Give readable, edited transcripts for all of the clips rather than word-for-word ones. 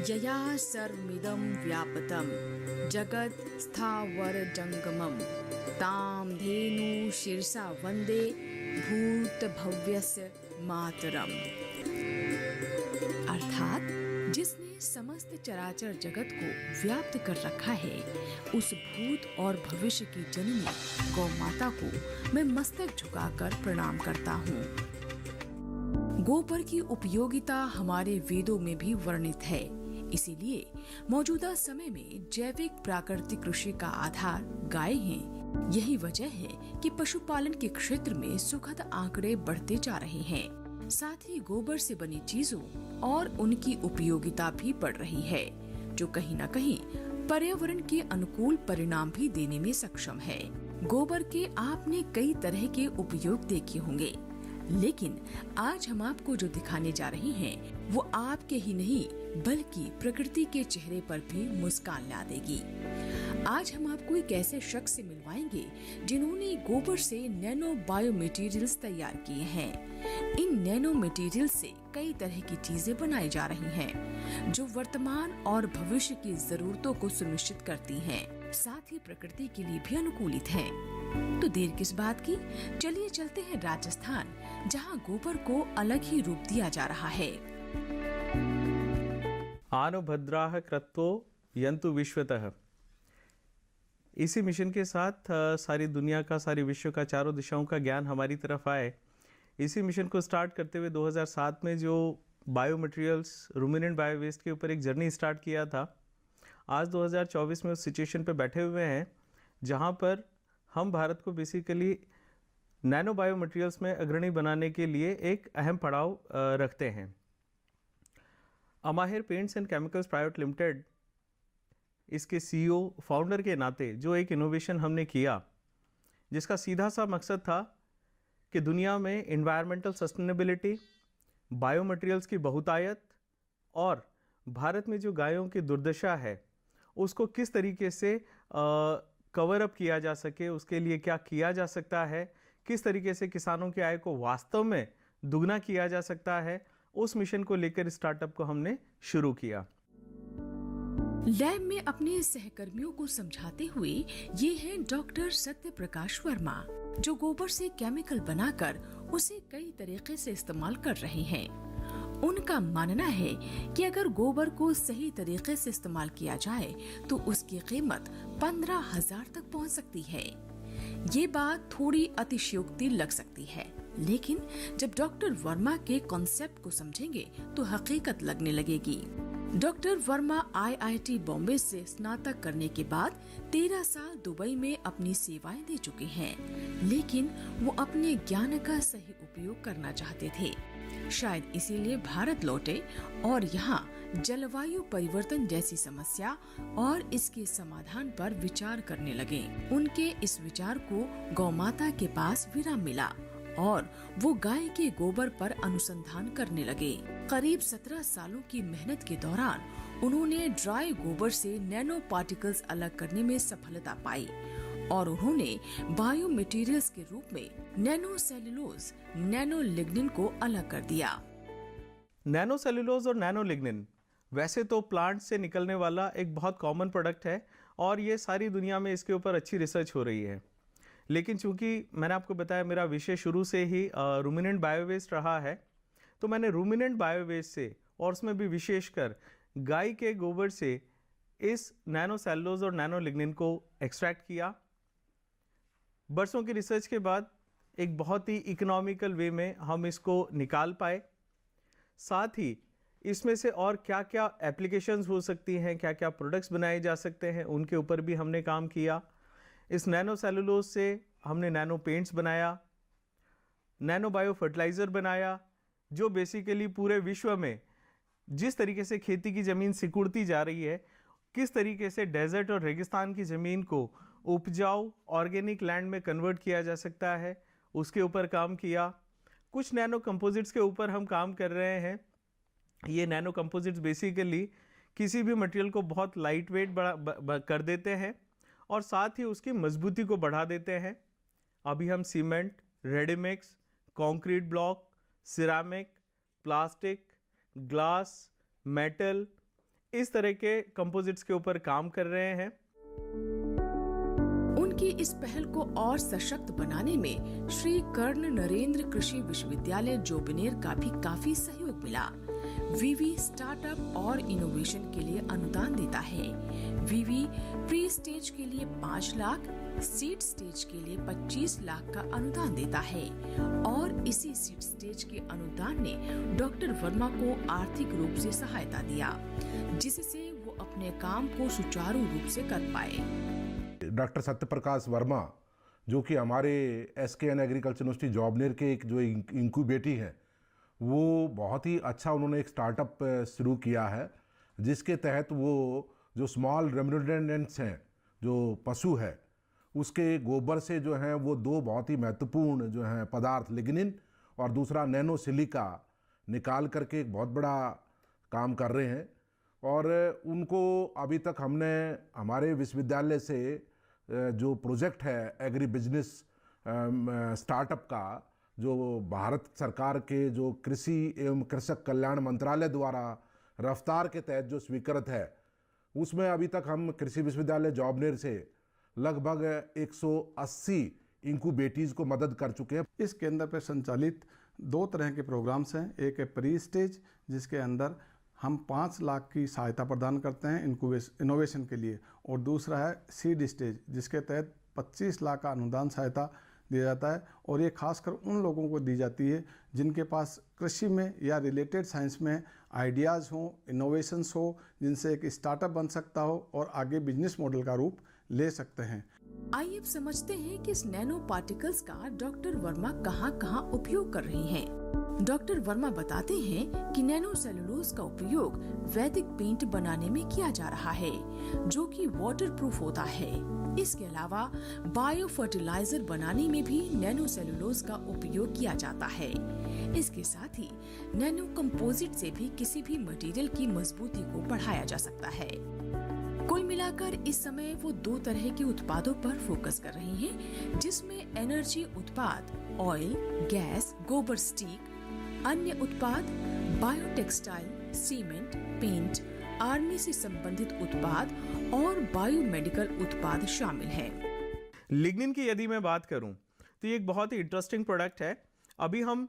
यया सर्वमिदं व्याप्तं जगत् स्थावरजङ्गमं तां धेनु शिरसा वन्दे भूतभव्यस्य मातरम। अर्थात जिसने समस्त चराचर जगत को व्याप्त कर रखा है, उस भूत और भविष्य की जननी गौ माता को मैं मस्तक झुकाकर प्रणाम करता हूँ। गोबर की उपयोगिता हमारे वेदों में भी वर्णित है। इसीलिए मौजूदा समय में जैविक प्राकृतिक कृषि का आधार गाय हैं। यही वजह है कि पशुपालन के क्षेत्र में सुखद आंकड़े बढ़ते जा रहे हैं। साथ ही गोबर से बनी चीजों और उनकी उपयोगिता भी बढ़ रही है, जो कहीं न कहीं पर्यावरण के अनुकूल परिणाम भी देने में सक्षम है। गोबर के आपने कई तरह के उपयोग देखे होंगे, लेकिन आज हम आपको जो दिखाने जा रहे हैं वो आपके ही नहीं बल्कि प्रकृति के चेहरे पर भी मुस्कान ला देगी। आज हम आपको एक ऐसे शख्स से मिलवाएंगे जिन्होंने गोबर से नैनो बायो मटेरियल्स तैयार किए हैं। इन नैनो मटेरियल से कई तरह की चीजें बनाई जा रही हैं, जो वर्तमान और भविष्य की जरूरतों को सुनिश्चित करती हैं, साथ ही प्रकृति के लिए भी अनुकूलित हैं। तो देर किस बात की, चलिए चलते हैं राजस्थान, जहां गोबर को अलग ही रूप दिया जा रहा है। आनो भद्राः क्रत्वो यन्तु विश्वतः। इसी मिशन के साथ सारी दुनिया का, सारी विश्व का, चारों दिशाओं का ज्ञान हमारी तरफ आए। इसी मिशन को स्टार्ट करते हुए 2007 में जो bio materials, ruminant bio waste के ऊपर एक जर्नी स्टार्ट किया था, आज 2024 में उस सिचुएशन पे बैठे हुए हैं जहां पर हम भारत को बेसिकली नैनो बायो मटेरियल्स में अग्रणी बनाने के लिए एक अहम पड़ाव रखते हैं। अमाहिर paints and chemicals private limited, इसके सीईओ, फाउंडर के नाते जो एक इनोवेशन हमने किया, जिसका सीधा सा मकसद था कि दुनिया में इन्वायरमेंटल सस्टेनेबिलिटी, बायो मटेरियल्स की बहुतायत और भारत में जो गायों की दुर्दशा है उसको किस तरीके से कवर अप किया जा सके, उसके लिए क्या किया जा सकता है, किस तरीके से किसानों की आय को वास्तव में दुगना किया जा सकता है, उस मिशन को लेकर स्टार्टअप को हमने शुरू किया। लैब में अपने सहकर्मियों को समझाते हुए ये हैं डॉक्टर सत्य प्रकाश वर्मा, जो गोबर से केमिकल बनाकर उसे कई तरीके से इस्तेमाल कर रहे हैं। उनका मानना है कि अगर गोबर को सही तरीके से इस्तेमाल किया जाए तो उसकी कीमत 15,000 तक पहुंच सकती है। ये बात थोड़ी अतिशयोक्ति लग सकती है, लेकिन जब डॉक्टर वर्मा के कॉन्सेप्ट को समझेंगे तो हकीकत लगने लगेगी। डॉक्टर वर्मा IIT बॉम्बे से स्नातक करने के बाद 13 साल दुबई में अपनी सेवाएं दे चुके हैं, लेकिन वो अपने ज्ञान का सही उपयोग करना चाहते थे। शायद इसीलिए भारत लौटे और यहाँ जलवायु परिवर्तन जैसी समस्या और इसके समाधान पर विचार करने लगे। उनके इस विचार को गौमाता के पास विराम मिला और वो गाय के गोबर पर अनुसंधान करने लगे। करीब 17 सालों की मेहनत के दौरान उन्होंने ड्राई गोबर से नैनो पार्टिकल्स अलग करने में सफलता पाई और उन्होंने बायो मटेरियल्स के रूप में नैनो सेलुलोज, नैनो लिग्निन को अलग कर दिया। नैनो सेलुलोज और नैनो लिग्निन वैसे तो प्लांट से निकलने वाला एक बहुत कॉमन प्रोडक्ट है और ये सारी दुनिया में इसके ऊपर अच्छी रिसर्च हो रही है, लेकिन चूंकि मैंने आपको बताया मेरा विषय शुरू से ही रूमिनेंट बायोवेस्ट रहा है, तो मैंने रूमिनेंट बायोवेस्ट से और उसमें भी विशेषकर गाय के गोबर से इस नैनो सेलुलोज और नैनो लिग्निन को एक्सट्रैक्ट किया। बरसों की रिसर्च के बाद एक बहुत ही इकोनॉमिकल वे में हम इसको निकाल पाए। साथ ही इसमें से और क्या क्या एप्लीकेशंस हो सकती हैं, क्या क्या प्रोडक्ट्स बनाए जा सकते हैं, उनके ऊपर भी हमने काम किया। इस नैनो सेलुलोज से हमने नैनो पेंट्स बनाया, नैनो बायो फर्टिलाइज़र बनाया, जो बेसिकली पूरे विश्व में जिस तरीके से खेती की ज़मीन सिकुड़ती जा रही है, किस तरीके से डेजर्ट और रेगिस्तान की ज़मीन को उपजाऊ ऑर्गेनिक लैंड में कन्वर्ट किया जा सकता है, उसके ऊपर काम किया। कुछ नैनो कंपोजिट्स के ऊपर हम काम कर रहे हैं। ये नैनो कंपोजिट्स बेसिकली किसी भी मटेरियल को बहुत लाइट वेट कर देते हैं और साथ ही उसकी मजबूती को बढ़ा देते हैं। अभी हम cement, ready mix, concrete block, ceramic, plastic, glass, metal, इस तरह के कंपोजिट्स के ऊपर काम कर रहे हैं। उनकी इस पहल को और सशक्त बनाने में श्री कर्ण नरेंद्र कृषि विश्वविद्यालय जोबनेर का भी काफी सहयोग मिला। वीवी स्टार्टअप और इनोवेशन के लिए अनुदान देता है। वीवी प्री स्टेज के लिए 5 लाख, सीड स्टेज के लिए 25 लाख का अनुदान देता है और इसी सीड स्टेज के अनुदान ने डॉक्टर वर्मा को आर्थिक रूप से सहायता दिया, जिससे वो अपने काम को सुचारू रूप से कर पाए। डॉक्टर सत्यप्रकाश वर्मा, जो कि हमारे SKN एग्रीकल्चर यूनिवर्सिटी जॉबनेर के एक जो इंक्यूबेटी है, वो बहुत ही अच्छा उन्होंने एक स्टार्टअप शुरू किया है, जिसके तहत वो जो स्मॉल रेमिनेंट्स हैं, जो पशु है, उसके गोबर से जो है वो 2 बहुत ही महत्वपूर्ण जो हैं पदार्थ, लिग्निन और दूसरा नैनो सिलिका, निकाल करके एक बहुत बड़ा काम कर रहे हैं। और उनको अभी तक हमने हमारे विश्वविद्यालय से जो प्रोजेक्ट है एग्री बिजनेस स्टार्टअप का, जो भारत सरकार के जो कृषि एवं कृषक कल्याण मंत्रालय द्वारा रफ्तार के तहत जो स्वीकृत है, उसमें अभी तक हम कृषि विश्वविद्यालय जॉबनेर से लगभग 180 इंक्यूबेटीज को मदद कर चुके हैं। इस केंद्र पर संचालित 2 तरह के प्रोग्राम्स हैं। एक है प्री स्टेज, जिसके अंदर हम 5 लाख की सहायता प्रदान करते हैं इनोवेशन के लिए, और दूसरा है सीड स्टेज, जिसके तहत 25 लाख का अनुदान सहायता दिया जाता है। और ये खासकर उन लोगों को दी जाती है जिनके पास कृषि में या रिलेटेड साइंस में आइडियाज़ हों, इनोवेशंस हो, जिनसे एक स्टार्टअप बन सकता हो और आगे बिजनेस मॉडल का रूप ले सकते हैं। आइए अब समझते हैं कि इस नैनो पार्टिकल्स का डॉक्टर वर्मा कहाँ-कहाँ उपयोग कर रही हैं। डॉक्टर वर्मा बताते हैं कि नैनो सेलुलोज का उपयोग वैदिक पेंट बनाने में किया जा रहा है, जो कि वाटरप्रूफ होता है। इसके अलावा बायो फर्टिलाइजर बनाने में भी नैनो सेलुलोज का उपयोग किया जाता है। इसके साथ ही नैनो कंपोजिट से भी किसी भी मटेरियल की मजबूती को बढ़ाया जा सकता है। कुल मिलाकर इस समय वो 2 तरह के उत्पादों पर फोकस कर रही हैं, जिसमें एनर्जी उत्पाद, ऑयल, गैस, गोबर स्टीक, अन्य उत्पाद, बायोटेक्सटाइल, सीमेंट, पेंट, आर्मी से संबंधित उत्पाद और बायोमेडिकल उत्पाद शामिल हैं। लिग्निन की यदि मैं बात करूं तो ये एक बहुत ही इंटरेस्टिंग प्रोडक्ट है। अभी हम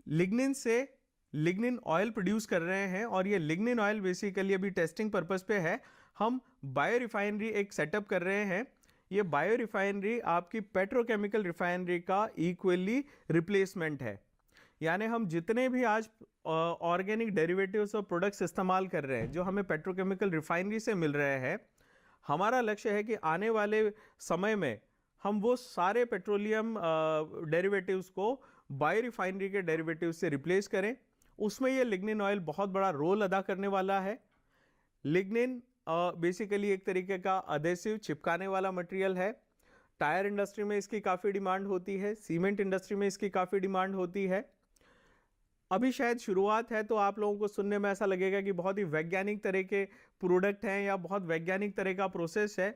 लिग्निन से लिग्निन ऑयल प्रोड्यूस कर रहे हैं और ये लिग्निन ऑयल बेसिकली अभी टेस्टिंग पर्पस पे है। हम बायो रिफाइनरी एक सेटअप कर रहे हैं। ये बायो रिफाइनरी आपकी पेट्रोकेमिकल रिफाइनरी का इक्वली रिप्लेसमेंट है। यानी हम जितने भी आज ऑर्गेनिक डेरिवेटिव्स और प्रोडक्ट्स इस्तेमाल कर रहे हैं जो हमें पेट्रोकेमिकल रिफाइनरी से मिल रहे हैं, हमारा लक्ष्य है कि आने वाले समय में हम वो सारे पेट्रोलियम डेरिवेटिव्स को बायो रिफाइनरी के डेरिवेटिव्स से रिप्लेस करें। उसमें ये लिग्निन ऑयल बहुत बड़ा रोल अदा करने वाला है। लिग्निन बेसिकली एक तरीके का अधेसिव चिपकाने वाला मटेरियल है। टायर इंडस्ट्री में इसकी काफ़ी डिमांड होती है, सीमेंट इंडस्ट्री में इसकी काफ़ी डिमांड होती है। अभी शायद शुरुआत है तो आप लोगों को सुनने में ऐसा लगेगा कि बहुत ही वैज्ञानिक तरह के प्रोडक्ट हैं या बहुत वैज्ञानिक तरह का प्रोसेस है,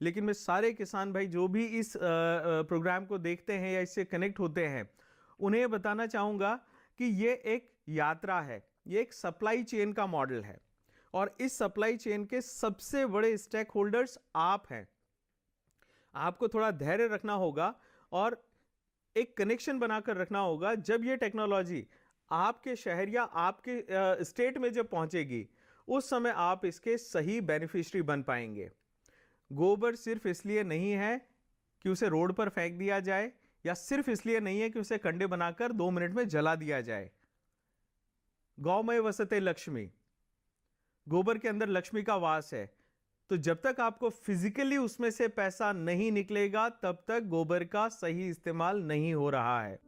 लेकिन मैं सारे किसान भाई जो भी इस प्रोग्राम को देखते हैं या इससे कनेक्ट होते हैं, उन्हें बताना चाहूँगा कि ये एक यात्रा है, ये एक सप्लाई चेन का मॉडल है और इस सप्लाई चेन के सबसे बड़े स्टेक होल्डर्स आप हैं। आपको थोड़ा धैर्य रखना होगा और एक कनेक्शन बनाकर रखना होगा। जब ये टेक्नोलॉजी आपके शहर या आपके स्टेट में जब पहुंचेगी, उस समय आप इसके सही बेनिफिशियरी बन पाएंगे। गोबर सिर्फ इसलिए नहीं है कि उसे रोड पर फेंक दिया जाए या सिर्फ इसलिए नहीं है कि उसे कंडे बनाकर 2 मिनट में जला दिया जाए। गौमय वसते लक्ष्मी, गोबर के अंदर लक्ष्मी का वास है। तो जब तक आपको फिजिकली उसमें से पैसा नहीं निकलेगा, तब तक गोबर का सही इस्तेमाल नहीं हो रहा है।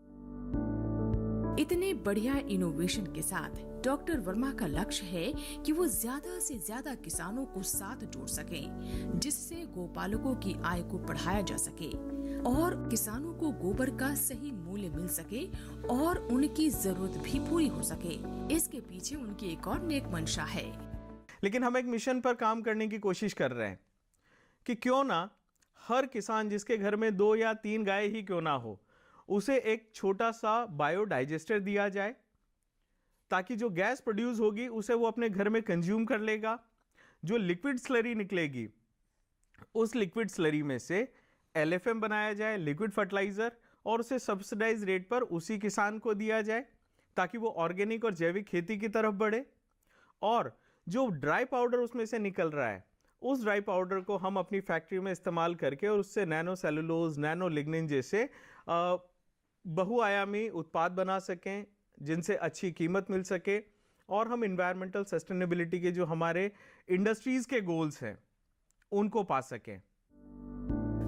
इतने बढ़िया इनोवेशन के साथ डॉक्टर वर्मा का लक्ष्य है कि वो ज्यादा से ज्यादा किसानों को साथ जोड़ सकें, जिससे गोपालकों की आय को बढ़ाया जा सके और किसानों को गोबर का सही मूल्य मिल सके और उनकी जरूरत भी पूरी हो सके। इसके पीछे उनकी एक और नेक मंशा है। लेकिन हम एक मिशन पर काम करने की कोशिश कर रहे हैं कि क्यों ना हर किसान जिसके घर में 2 या 3 गाय ही क्यों ना हो, उसे एक छोटा सा बायोडाइजेस्टर दिया जाए ताकि जो गैस प्रोड्यूस होगी उसे वो अपने घर में कंज्यूम कर लेगा। जो लिक्विड स्लरी निकलेगी उस लिक्विड स्लरी में से LFM बनाया जाए, लिक्विड फर्टिलाइजर, और उसे सब्सिडाइज रेट पर उसी किसान को दिया जाए ताकि वो ऑर्गेनिक और जैविक खेती की तरफ बढ़े। और जो ड्राई पाउडर उसमें से निकल रहा है उस ड्राई पाउडर को हम अपनी फैक्ट्री में इस्तेमाल करके और उससे नैनो सेलुलोज, नैनो लिग्निन जैसे बहुआयामी उत्पाद बना सकें जिनसे अच्छी कीमत मिल सके, और हम इन्वायरमेंटल सस्टेनेबिलिटी के जो हमारे इंडस्ट्रीज के गोल्स हैं उनको पा सकें।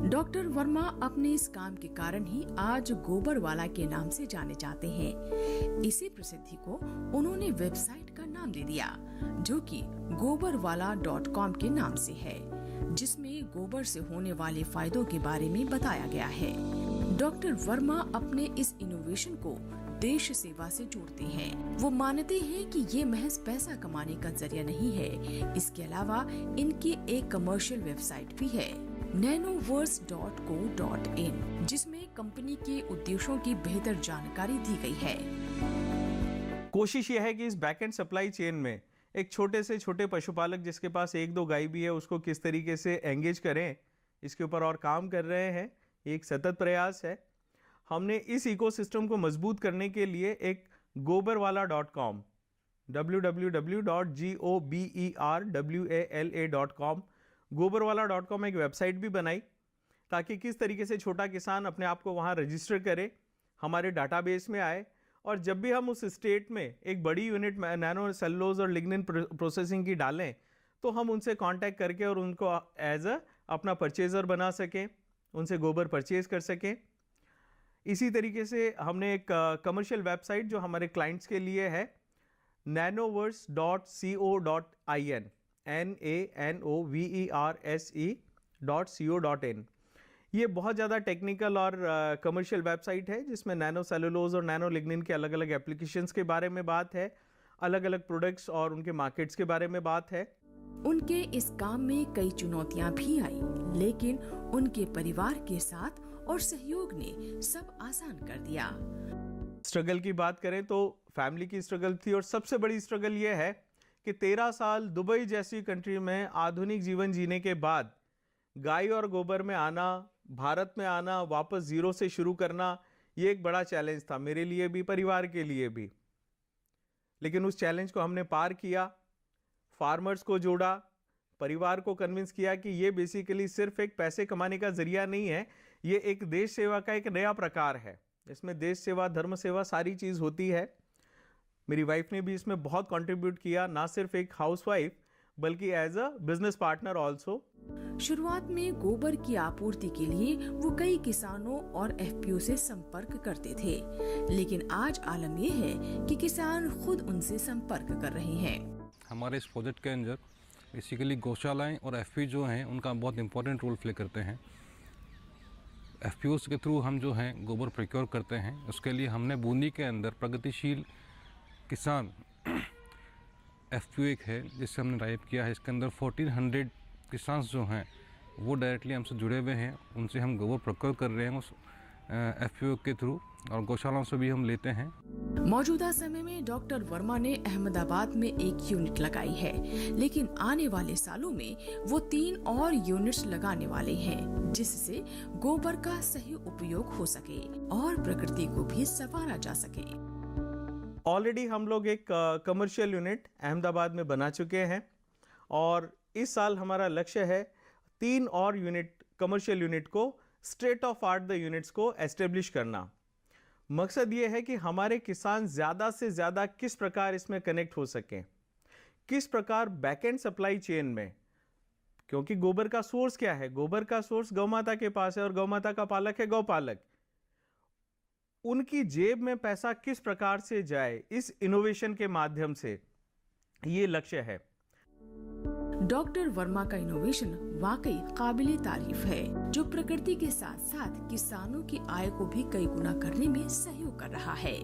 डॉक्टर वर्मा अपने इस काम के कारण ही आज गोबर वाला के नाम से जाने जाते हैं। इसी प्रसिद्धि को उन्होंने वेबसाइट का नाम दे दिया जो कि gobarwala.com के नाम से है, जिसमें गोबर से होने वाले फायदों के बारे में बताया गया है। डॉक्टर वर्मा अपने इस इनोवेशन को देश सेवा से जोड़ते हैं। वो मानते हैं कि ये महज पैसा कमाने का जरिया नहीं है, इसके अलावा इनकी एक कमर्शियल वेबसाइट भी है nanoverse.co.in, जिसमें कंपनी के उद्देश्यों की बेहतर जानकारी दी गई है। कोशिश यह है कि इस बैक एंड सप्लाई चेन में एक छोटे से छोटे पशुपालक जिसके पास 1-2 गाय भी है उसको किस तरीके से एंगेज करें, इसके ऊपर और काम कर रहे हैं। एक सतत प्रयास है। हमने इस इकोसिस्टम को मजबूत करने के लिए एक gobarwala.com www.goberwala.com gobarwala.com एक वेबसाइट भी बनाई ताकि किस तरीके से छोटा किसान अपने आप को वहाँ रजिस्टर करे, हमारे डाटाबेस में आए, और जब भी हम उस स्टेट में एक बड़ी यूनिट नैनो सेलुलोज और लिग्निन प्रोसेसिंग की डालें तो हम उनसे कांटेक्ट करके और उनको एज अ अपना परचेज़र बना सकें, उनसे गोबर परचेज कर सकें। इसी तरीके से हमने एक कमर्शियल वेबसाइट जो हमारे क्लाइंट्स के लिए है nanoverse.co.in nanoverse.co.in। ये बहुत ज़्यादा टेक्निकल और कमर्शियल वेबसाइट है जिसमें नैनो सेलुलोज और नैनो लिग्निन के अलग अलग एप्लीकेशंस के बारे में बात है, अलग अलग प्रोडक्ट्स और उनके मार्केट्स के बारे में बात है। उनके इस काम में कई चुनौतियां भी आई, लेकिन उनके परिवार के साथ और सहयोग ने सब आसान कर दिया। स्ट्रगल की बात करें तो फैमिली की स्ट्रगल थी, और सबसे बड़ी स्ट्रगल ये है कि 13 साल दुबई जैसी कंट्री में आधुनिक जीवन जीने के बाद गाय और गोबर में आना, भारत में आना, वापस जीरो से शुरू करना, ये एक बड़ा चैलेंज था मेरे लिए भी, परिवार के लिए भी। लेकिन उस चैलेंज को हमने पार किया, फार्मर्स को जोड़ा, परिवार को कन्विंस किया कि ये बेसिकली सिर्फ एक पैसे कमाने का जरिया नहीं है, ये एक देश सेवा का एक नया प्रकार है। इसमें देश सेवा, धर्म सेवा सारी चीज़ होती है। मेरी वाइफ ने भी इसमें बहुत कंट्रीब्यूट किया, ना सिर्फ एक हाउसवाइफ बल्कि as a business partner also. शुरुआत में गोबर की आपूर्ति के लिए वो कई किसानों और FPO से संपर्क करते थे, लेकिन आज आलम यह है कि किसान खुद उनसे संपर्क कर रहे हैं। हमारे इस प्रोजेक्ट के अंदर बेसिकली गौशालाएं और FPO जो हैं उनका बहुत इंपॉर्टेंट रोल प्ले करते हैं। FPOs के थ्रू हम जो हैं गोबर प्रोक्योर करते हैं। उसके लिए हमने बूंदी के अंदर प्रगतिशील किसान FPO एक है जिससे हमने टाइप किया है। इसके अंदर 1400 किसान जो हैं वो डायरेक्टली हमसे जुड़े हुए हैं, उनसे हम गोबर प्रोक्योर कर रहे हैं उस FPO के थ्रू, और गौशालाओं से भी हम लेते हैं। मौजूदा समय में डॉक्टर वर्मा ने अहमदाबाद में एक यूनिट लगाई है, लेकिन आने वाले सालों में वो 3 और यूनिट्स लगाने वाले हैं, जिससे गोबर का सही उपयोग हो सके और प्रकृति को भी संवारा जा सके। ऑलरेडी हम लोग एक कमर्शियल यूनिट अहमदाबाद में बना चुके हैं, और इस साल हमारा लक्ष्य है 3 और यूनिट, कमर्शियल यूनिट को, state of art the units को एस्टेब्लिश करना। मकसद ये है कि हमारे किसान ज़्यादा से ज़्यादा किस प्रकार इसमें कनेक्ट हो सकें, किस प्रकार बैक एंड सप्लाई चेन में, क्योंकि गोबर का सोर्स क्या है? गोबर का सोर्स गौमाता के पास है और गौमाता का पालक है गौपालक। उनकी जेब में पैसा किस प्रकार से जाए, इस इनोवेशन के माध्यम से, ये लक्ष्य है। डॉक्टर वर्मा का इनोवेशन वाकई काबिले तारीफ है, जो प्रकृति के साथ साथ किसानों की आय को भी कई गुना करने में सहयोग कर रहा है।